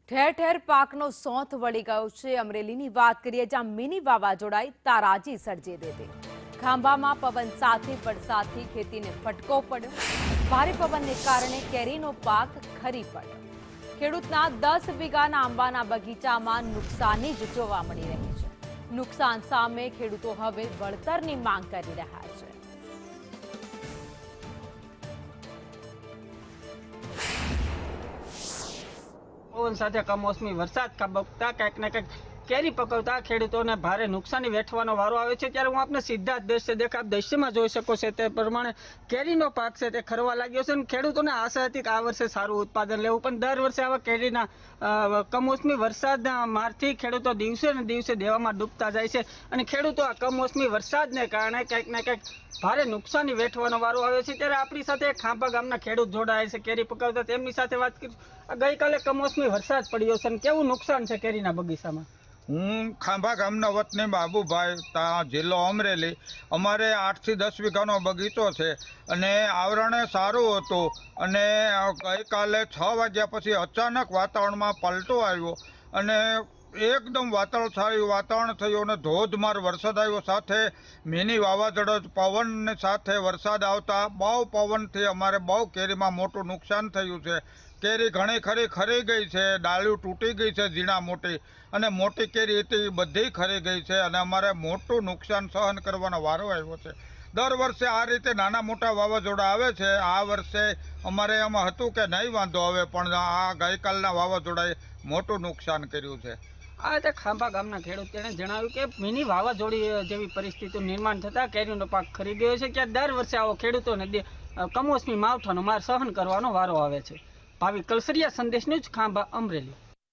ઠેર ઠેર પાકનો સોંથ વળી ગયો છે। અમરેલીની વાત કરીએ, જ્યાં મિની વાવાઝોડાએ તારાજી સર્જી દીધી। ખાંભામાં પવન સાથે વરસાદથી ખેતીને ફટકો પડ્યો। ભારે પવનને કારણે કેરીનો પાક ખરી પડ્યો। ખેડૂતના 10 વીઘાના આંબાના બગીચામાં નુકસાની જ જોવા મળી રહી છે। નુકસાન સામે ખેડૂતો હવે વળતરની માંગ કરી રહ્યા છે। પવન સાથે કમોસમી વરસાદ ખાબકતા કંઈક ને કંઈક કેરી પકવતા ખેડૂતોને ભારે નુકસાની વેઠવાનો વારો આવે છે। ત્યારે હું આપને સીધા જ દ્રશ્ય દેખાડ દ્રશ્યમાં જોઈ શકો છો તે પ્રમાણે કેરીનો પાક છે તે ખરવા લાગ્યો છે અને ખેડૂતોને આશા હતી કે આ વર્ષે સારું ઉત્પાદન લેવું, પણ દર વર્ષે આવા કેરીના કમોસમી વરસાદના મારથી ખેડૂતો દિવસે ને દિવસે દેવામાં ડૂબતા જાય છે અને ખેડૂતો આ કમોસમી વરસાદને કારણે કંઈક ને કંઈક ભારે નુકસાની વેઠવાનો વારો આવે છે। ત્યારે આપણી સાથે ખાંભા ગામના ખેડૂત જોડાયા છે કેરી પકવતા, તેમની સાથે વાત કરી। ગઈકાલે કમોસમી વરસાદ પડ્યો છે અને કેવું નુકસાન છે કેરીના બગીચામાં? હું ખાંભા ગામના વતની બાબુભાઈ, જિલ્લો અમરેલી। અમારે 8 થી 10 વીઘાનો બગીચો છે અને આવરણે સારું હતું અને ગઈકાલે 6 વાગ્યા પછી અચાનક વાતાવરણમાં પલટો આવ્યો અને એકદમ વાદળછાયું વાતાવરણ થયું અને ધોધમાર વરસાદ આવ્યો, સાથે મિની વાવાઝોડો પવન સાથે વરસાદ આવતા બહુ પવનથી અમારે બહુ કેરીમાં મોટું નુકસાન થયું છે। કેરી ઘણી ખરી ખરી ગઈ છે, ડાળીઓ તૂટી ગઈ છે ઝીણા મોટી, અને મોટી કેરી હતી બધી ખરી ગઈ છે અને અમારે મોટું નુકસાન સહન કરવાનો વારો આવ્યો છે। દર વર્ષે આ રીતે નાના મોટા વાવાઝોડા આવે છે। આ વર્ષે અમારે એમાં હતું કે નહીં વાંધો આવે, પણ આ ગઈકાલના વાવાઝોડાએ મોટું નુકસાન કર્યું છે। આ રીતે ખાંભા ગામના ખેડૂત તેણે જણાવ્યું કે મિની વાવાઝોડી જેવી પરિસ્થિતિનું નિર્માણ થતાં કેરીનો પાક ખરી ગયો છે કે દર વર્ષે આવો ખેડૂતોને કમોસમી માવઠાનો માર સહન કરવાનો વારો આવે છે। ભાવિક કલસરિયા, સંદેશ ન્યૂઝ, ખાંભા, અમરેલી।